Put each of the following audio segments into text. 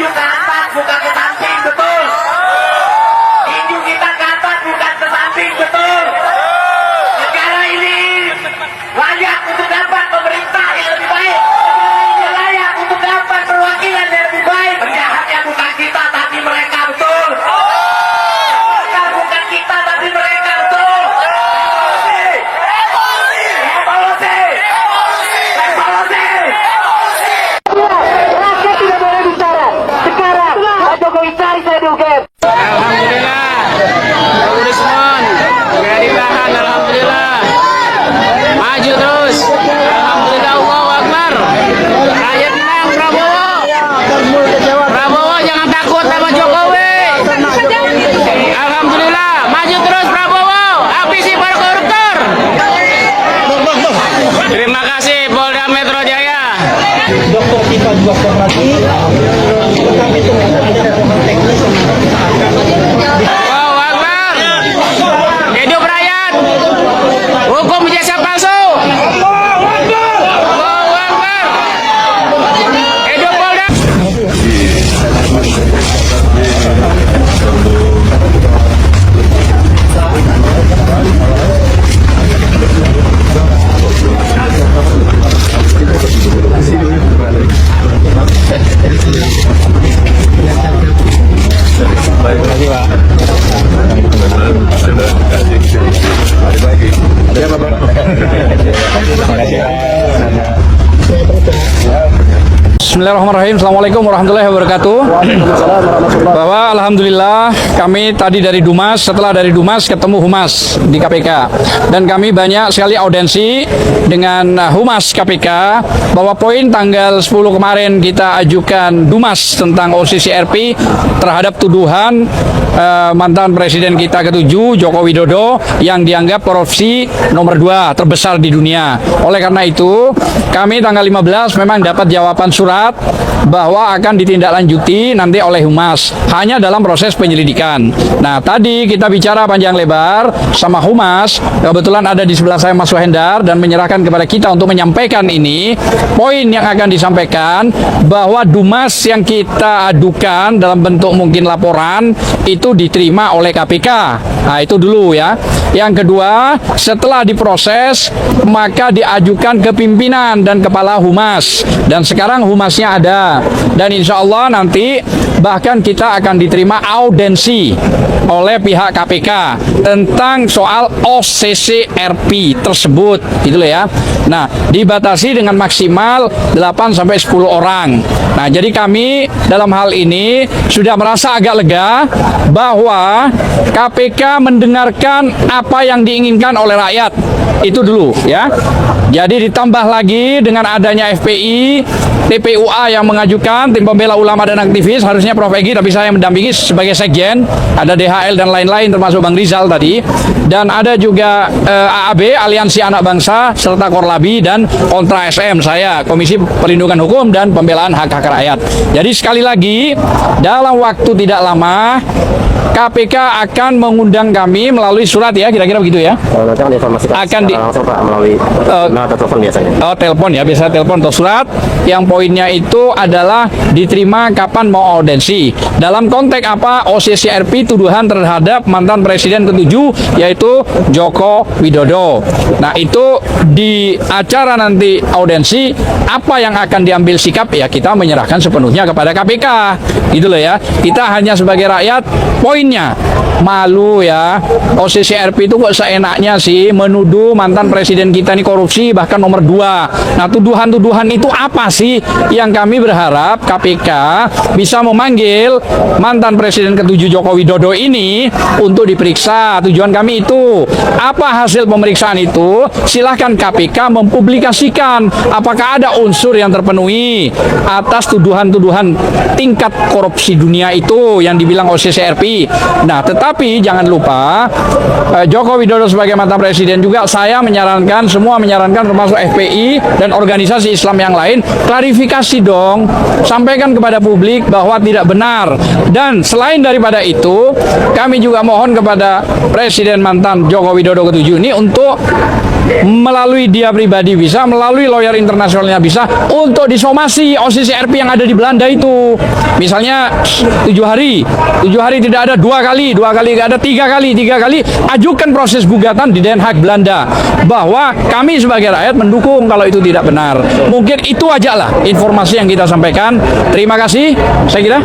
maju ke atas, bukan ke samping, betul. Tinju kita ke atas, bukan ke samping, betul. Negara ini layak untuk dapat pemerintah yang lebih baik. Negara ini layak untuk dapat perwakilan yang lebih baik. Penjahatnya bukan kita, tapi mereka, betul. Bukan kita, tapi mereka, betul. Revolusi! Rakyat tidak boleh bicara. Sekarang Pak Jokowi cari saya di UGM. Alhamdulillah, Pak Rismon segera ditahan. Alhamdulillah, maju terus. Alhamdulillah, Allahu Akbar. Rakyat menang, Prabowo. Prabowo jangan takut sama Jokowi. Alhamdulillah, maju terus Prabowo. Habisi para koruptor. Terima kasih Polda Metro Jaya. Dokter kita juga kooperatif, tetapi ternyata ada kelemahan teknis yang Allahu Akbar. Hidup rakyat. Hukum jasa palsu. Allahu Akbar. Hidup Polda. Bismillahirrahmanirrahim. Assalamualaikum warahmatullahi wabarakatuh. Bahwa alhamdulillah kami tadi dari Dumas, setelah dari Dumas ketemu Humas di KPK, dan kami banyak sekali audensi dengan Humas KPK bahwa poin tanggal 10 kemarin kita ajukan Dumas tentang OCCRP terhadap tuduhan mantan presiden kita ke-7 Joko Widodo yang dianggap korupsi nomor 2 terbesar di dunia. Oleh karena itu kami tanggal 15 memang dapat jawaban surat bahwa akan ditindaklanjuti nanti oleh Humas hanya dalam proses penyelidikan. Nah, tadi kita bicara panjang lebar sama Humas, kebetulan ada di sebelah saya Mas Wahendar dan menyerahkan kepada kita untuk menyampaikan ini. Poin yang akan disampaikan bahwa Dumas yang kita adukan dalam bentuk mungkin laporan itu diterima oleh KPK. Nah, itu dulu ya. Yang kedua, setelah diproses maka diajukan ke pimpinan dan kepala Humas, dan sekarang Humasnya ada, dan insya Allah nanti bahkan kita akan diterima audensi oleh pihak KPK tentang soal OCCRP tersebut, gitu loh ya. Nah, dibatasi dengan maksimal 8-10 orang. Nah, jadi kami dalam hal ini sudah merasa agak lega bahwa KPK mendengarkan apa yang diinginkan oleh rakyat. Itu dulu ya. Jadi ditambah lagi dengan adanya FPI, TPUA yang mengajukan, tim pembela ulama dan aktivis, harusnya Prof. Egi, tapi saya mendampingi sebagai sekjen, ada DHL dan lain-lain termasuk Bang Rizal tadi, dan ada juga AAB, Aliansi Anak Bangsa, serta Korlabi dan Kontra SM, saya Komisi Perlindungan Hukum dan Pembelaan Hak-Hak Rakyat. Jadi sekali lagi, dalam waktu tidak lama KPK akan mengundang kami melalui surat ya, kira-kira begitu ya. nanti akan diinformasikan Akan langsung Pak melalui email atau telepon biasanya. Oh, telepon ya, biasa telepon atau surat. Yang poinnya itu adalah diterima kapan mau audensi. Dalam konteks apa? OCCRP tuduhan terhadap mantan presiden ke-7 yaitu Joko Widodo. Nah, itu di acara nanti audensi apa yang akan diambil sikap ya kita menyerahkan sepenuhnya kepada KPK. Gitu loh ya. Kita hanya sebagai rakyat poinnya malu ya. OCCRP itu kok seenaknya sih menuduh mantan presiden kita ini korupsi bahkan nomor 2. Nah, tuduhan-tuduhan itu apa sih yang kami berharap KPK bisa memanggil mantan presiden ke-7 Joko Widodo ini untuk diperiksa. Tujuan kami itu. Apa hasil pemeriksaan itu? Silahkan KPK mempublikasikan apakah ada unsur yang terpenuhi atas tuduhan-tuduhan tingkat korupsi dunia itu yang dibilang OCCRP. Nah, tetapi jangan lupa Joko Widodo sebagai mantan presiden juga saya menyarankan, semua menyarankan termasuk FPI dan organisasi Islam yang lain, klarifikasi dong, sampaikan kepada publik bahwa tidak benar. Dan selain daripada itu, kami juga mohon kepada Presiden mantan Joko Widodo ke-7 ini untuk melalui dia pribadi bisa, melalui lawyer internasionalnya bisa, untuk disomasi OCC RP yang ada di Belanda itu. Misalnya 7 hari tidak ada, 2 kali tidak ada, 3 kali, ajukan proses gugatan di Den Haag Belanda bahwa kami sebagai rakyat mendukung kalau itu tidak benar. Mungkin itu aja lah informasi yang kita sampaikan. Terima kasih, saya kira.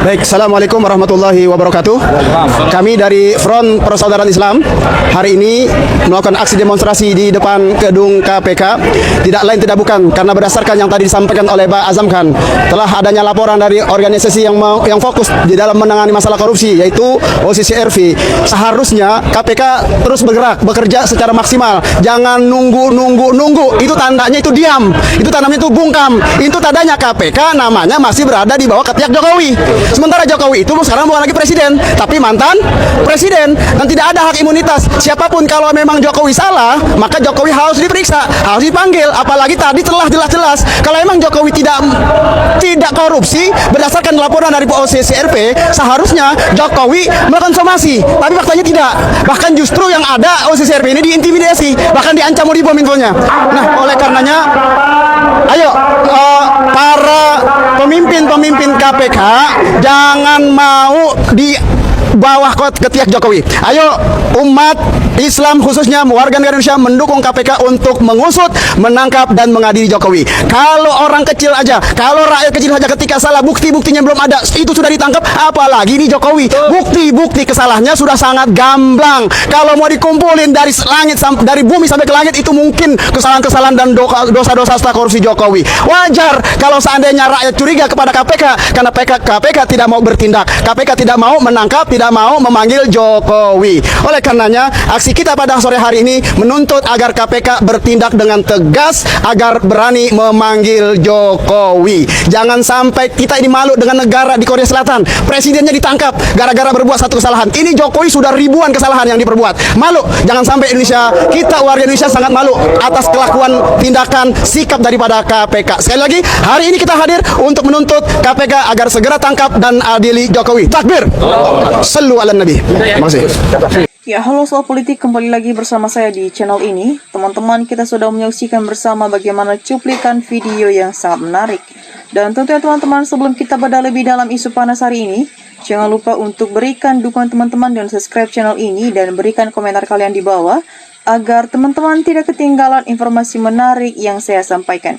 Baik, Assalamualaikum warahmatullahi wabarakatuh. Kami dari Front Persaudaraan Islam hari ini melakukan aksi demonstrasi di depan gedung KPK. Tidak lain tidak bukan karena berdasarkan yang tadi disampaikan oleh Pak Azam Khan, telah adanya laporan dari organisasi yang fokus di dalam menangani masalah korupsi, yaitu OCCRV. Seharusnya KPK terus bergerak, bekerja secara maksimal. Jangan nunggu. Itu tandanya itu diam. Itu tandanya itu bungkam. Itu tandanya KPK namanya masih berada di bawah ketiak Jokowi. Sementara Jokowi itu sekarang bukan lagi presiden, tapi mantan presiden, dan tidak ada hak imunitas. Siapapun kalau memang Jokowi salah, maka Jokowi harus diperiksa, harus dipanggil. Apalagi tadi telah jelas-jelas kalau memang Jokowi tidak korupsi berdasarkan laporan dari OCCRP, seharusnya Jokowi melakukan somasi. Tapi faktanya tidak. Bahkan justru yang ada OCCRP ini diintimidasi, bahkan diancam mau dibom infonya. Nah, oleh karenanya, ayo para pemimpin KPK jangan mau di bawah ketiak Jokowi. Ayo umat Islam khususnya warga negara Indonesia mendukung KPK untuk mengusut, menangkap dan mengadili Jokowi. Kalau orang kecil aja, kalau rakyat kecil saja ketika salah buktinya belum ada, itu sudah ditangkap, apalagi ini Jokowi. Bukti kesalahannya sudah sangat gamblang. Kalau mau dikumpulin dari langit dari bumi sampai ke langit, itu mungkin kesalahan-kesalahan dan dosa-dosa setelah korupsi Jokowi. Wajar kalau seandainya rakyat curiga kepada KPK karena KPK tidak mau bertindak, KPK tidak mau menangkap, tidak mau memanggil Jokowi. Oleh karenanya, aksi kita pada sore hari ini menuntut agar KPK bertindak dengan tegas, agar berani memanggil Jokowi. Jangan sampai kita ini malu dengan negara di Korea Selatan, presidennya ditangkap gara-gara berbuat satu kesalahan. Ini Jokowi sudah ribuan kesalahan yang diperbuat. Malu, jangan sampai Indonesia, kita warga Indonesia sangat malu atas kelakuan, tindakan, sikap daripada KPK. Sekali lagi, hari ini kita hadir untuk menuntut KPK agar segera tangkap dan adili Jokowi. Takbir. Sallu ala Nabi. Terima kasih. Ya, halo soal politik, kembali lagi bersama saya di channel ini. Teman-teman, kita sudah menyaksikan bersama bagaimana cuplikan video yang sangat menarik. Dan tentunya teman-teman, sebelum kita bedah lebih dalam isu panas hari ini, jangan lupa untuk berikan dukungan teman-teman dan subscribe channel ini dan berikan komentar kalian di bawah agar teman-teman tidak ketinggalan informasi menarik yang saya sampaikan.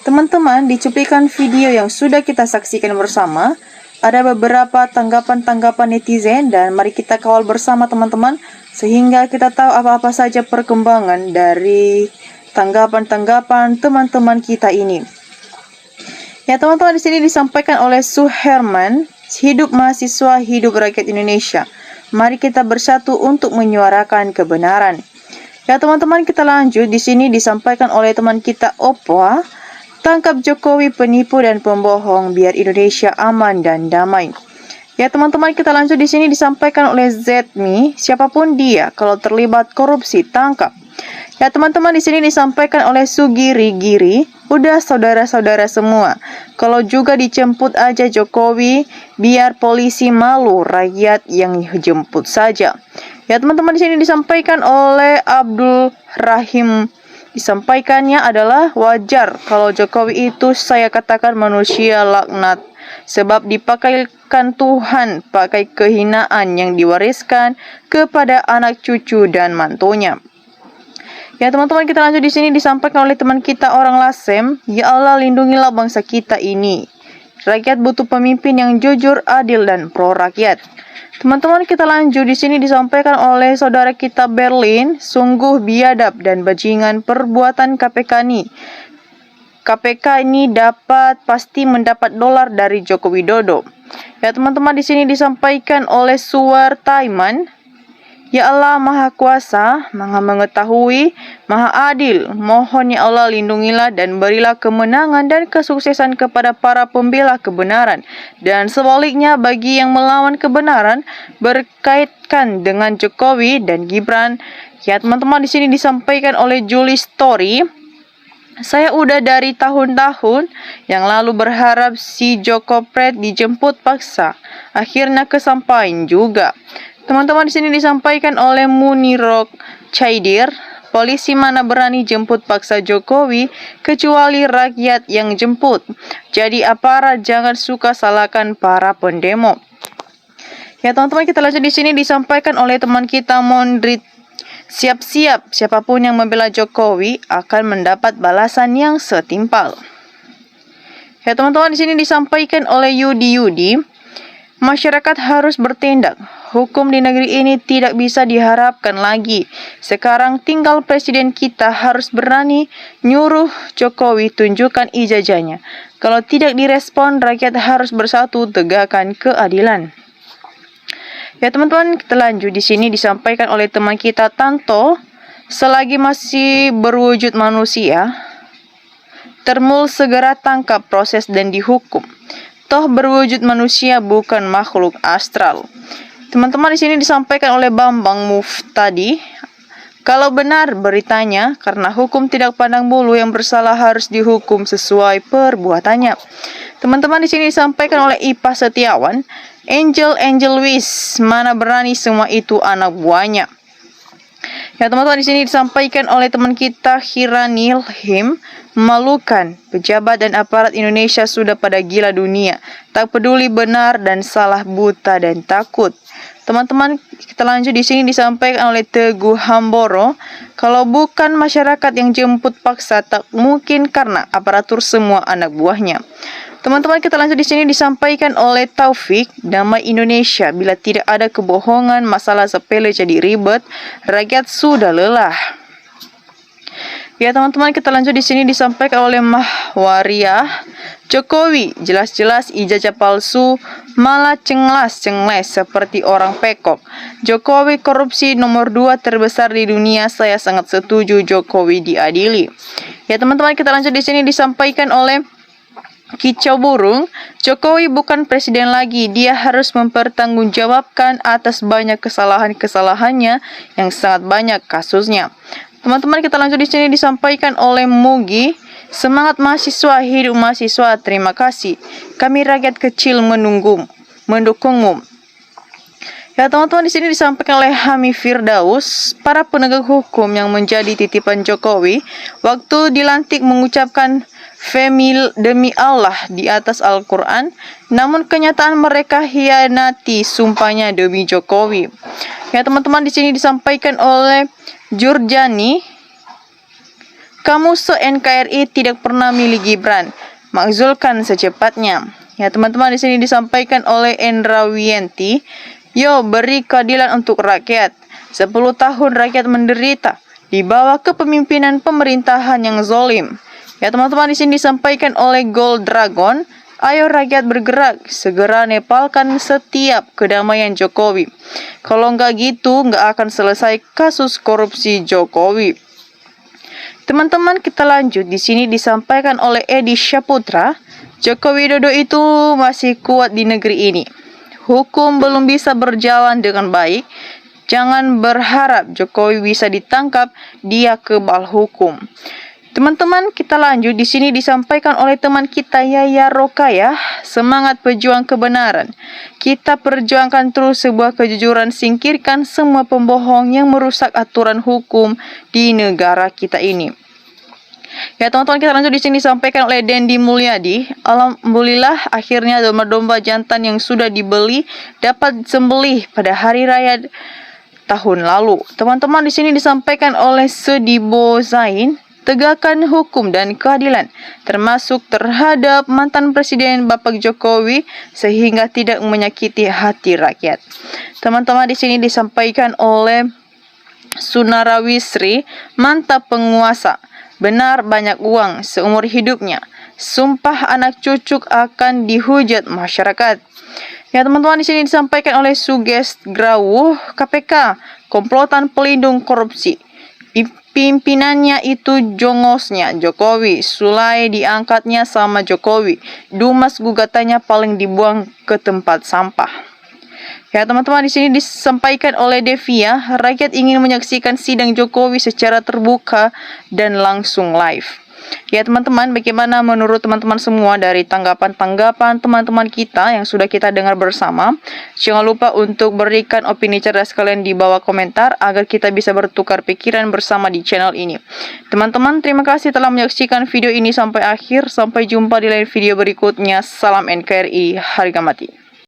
Teman-teman, di cuplikan video yang sudah kita saksikan bersama, ada beberapa tanggapan-tanggapan netizen dan mari kita kawal bersama teman-teman sehingga kita tahu apa-apa saja perkembangan dari tanggapan-tanggapan teman-teman kita ini. Ya teman-teman, di sini disampaikan oleh Suherman, hidup mahasiswa, hidup rakyat Indonesia. Mari kita bersatu untuk menyuarakan kebenaran. Ya teman-teman, kita lanjut. Di sini disampaikan oleh teman kita Opwa, tangkap Jokowi penipu dan pembohong biar Indonesia aman dan damai. Ya teman-teman, kita lanjut. Di sini disampaikan oleh Zmi, siapapun dia kalau terlibat korupsi tangkap. Ya teman-teman, di sini disampaikan oleh Sugiri-Giri, udah saudara-saudara semua, kalau juga dijemput aja Jokowi, biar polisi malu, rakyat yang jemput saja. Ya teman-teman, di sini disampaikan oleh Abdul Rahim, disampaikannya adalah wajar kalau Jokowi itu saya katakan manusia laknat, sebab dipakaikan Tuhan pakai kehinaan yang diwariskan kepada anak cucu dan mantunya. Ya teman-teman, kita lanjut. Di sini disampaikan oleh teman kita orang Lasem, ya Allah lindungilah bangsa kita ini. Rakyat butuh pemimpin yang jujur, adil dan pro rakyat. Teman-teman, kita lanjut. Di sini disampaikan oleh saudara kita Berlin, sungguh biadab dan bajingan perbuatan KPK ini. KPK ini pasti mendapat dolar dari Joko Widodo. Ya teman-teman, di sini disampaikan oleh Suwar Taiman, ya Allah Maha Kuasa, Maha Mengetahui, Maha Adil, mohon ya Allah lindungilah dan berilah kemenangan dan kesuksesan kepada para pembela kebenaran. Dan sebaliknya bagi yang melawan kebenaran berkaitan dengan Jokowi dan Gibran. Ya teman-teman, di sini disampaikan oleh Julie Story, saya udah dari tahun-tahun yang lalu berharap si Joko Pret dijemput paksa. Akhirnya kesampaian juga. Teman-teman, di sini disampaikan oleh Munirok Caidir, polisi mana berani jemput paksa Jokowi kecuali rakyat yang jemput. Jadi aparat jangan suka salahkan para pendemo. Ya teman-teman, kita lanjut di sini disampaikan oleh teman kita Mondrit. Siap-siap, siapapun yang membela Jokowi akan mendapat balasan yang setimpal. Ya teman-teman, di sini disampaikan oleh Yudi. Masyarakat harus bertindak. Hukum di negeri ini tidak bisa diharapkan lagi. Sekarang tinggal presiden kita harus berani nyuruh Jokowi tunjukkan ijazahnya. Kalau tidak direspon, rakyat harus bersatu tegakkan keadilan. Ya teman-teman, kita lanjut di sini disampaikan oleh teman kita Tanto. Selagi masih berwujud manusia, Termul segera tangkap, proses dan dihukum. Toh berwujud manusia bukan makhluk astral. Teman-teman, di sini disampaikan oleh Bambang Muftadi. Kalau benar beritanya, karena hukum tidak pandang bulu, yang bersalah harus dihukum sesuai perbuatannya. Teman-teman, di sini disampaikan oleh Ipa Setiawan. Angel Wis, mana berani semua itu anak buahnya. Ya teman-teman, di sini disampaikan oleh teman kita Hiranil Him. Memalukan, pejabat dan aparat Indonesia sudah pada gila dunia. Tak peduli benar dan salah, buta dan takut. Teman-teman, kita lanjut di sini disampaikan oleh Teguh Hamboro. Kalau bukan masyarakat yang jemput paksa, tak mungkin karena aparatur semua anak buahnya. Teman-teman, kita lanjut di sini disampaikan oleh Taufik. Damai Indonesia, bila tidak ada kebohongan, masalah sepele jadi ribet, rakyat sudah lelah. Ya teman-teman, kita lanjut di sini disampaikan oleh Mahwariah. Jokowi jelas-jelas ijazah palsu, malah cengles seperti orang pekok. Jokowi korupsi nomor 2 terbesar di dunia. Saya sangat setuju Jokowi diadili. Ya teman-teman, kita lanjut di sini disampaikan oleh Kicau Burung. Jokowi bukan presiden lagi, dia harus mempertanggungjawabkan atas banyak kesalahan-kesalahannya yang sangat banyak kasusnya. Teman-teman, kita lanjut di sini disampaikan oleh Mugi. Semangat mahasiswa, hidup mahasiswa, terima kasih. Kami rakyat kecil mendukungmu. Ya teman-teman, di sini disampaikan oleh Hami Firdaus. Para penegak hukum yang menjadi titipan Jokowi waktu dilantik mengucapkan Femil demi Allah di atas Al-Quran, namun kenyataan mereka hianati sumpahnya demi Jokowi. Ya teman-teman, di sini disampaikan oleh Jurjani. Kamu se-NKRI tidak pernah milih Gibran, makzulkan secepatnya. Ya teman-teman, di sini disampaikan oleh Endra Wiyanti. Yo, beri keadilan untuk rakyat. 10 tahun rakyat menderita di bawah kepemimpinan pemerintahan yang zolim. Ya teman-teman, di sini disampaikan oleh Gold Dragon. Ayo rakyat bergerak, segera nepalkan setiap kedamaian Jokowi. Kalau nggak gitu, nggak akan selesai kasus korupsi Jokowi. Teman-teman, kita lanjut. Di sini disampaikan oleh Edi Syaputra. Joko Widodo itu masih kuat di negeri ini. Hukum belum bisa berjalan dengan baik. Jangan berharap Jokowi bisa ditangkap, dia kebal hukum. Teman-teman, kita lanjut. Di sini disampaikan oleh teman kita Yaya Rokayah. Semangat pejuang kebenaran. Kita perjuangkan terus sebuah kejujuran, singkirkan semua pembohong yang merusak aturan hukum di negara kita ini. Ya teman-teman, kita lanjut. Di sini disampaikan oleh Dendi Mulyadi. Alhamdulillah, akhirnya domba-domba jantan yang sudah dibeli dapat sembelih pada hari raya tahun lalu. Teman-teman, di sini disampaikan oleh Sedibo Zain. Tegakkan hukum dan keadilan, termasuk terhadap mantan Presiden Bapak Jokowi, sehingga tidak menyakiti hati rakyat. Teman-teman, di sini disampaikan oleh Sunarawisri. Mantap penguasa, benar banyak uang seumur hidupnya. Sumpah anak cucu akan dihujat masyarakat. Ya teman-teman, di sini disampaikan oleh Sugest Grawuh. KPK, komplotan pelindung korupsi. Pimpinannya itu jongosnya Jokowi. Sulai diangkatnya sama Jokowi. Dumas gugatannya paling dibuang ke tempat sampah. Ya teman-teman, di sini disampaikan oleh Devia. Rakyat ingin menyaksikan sidang Jokowi secara terbuka dan langsung live. Ya teman-teman, bagaimana menurut teman-teman semua dari tanggapan-tanggapan teman-teman kita yang sudah kita dengar bersama? Jangan lupa untuk berikan opini cerdas kalian di bawah komentar agar kita bisa bertukar pikiran bersama di channel ini. Teman-teman, terima kasih telah menyaksikan video ini sampai akhir. Sampai jumpa di lain video berikutnya. Salam NKRI, harga mati.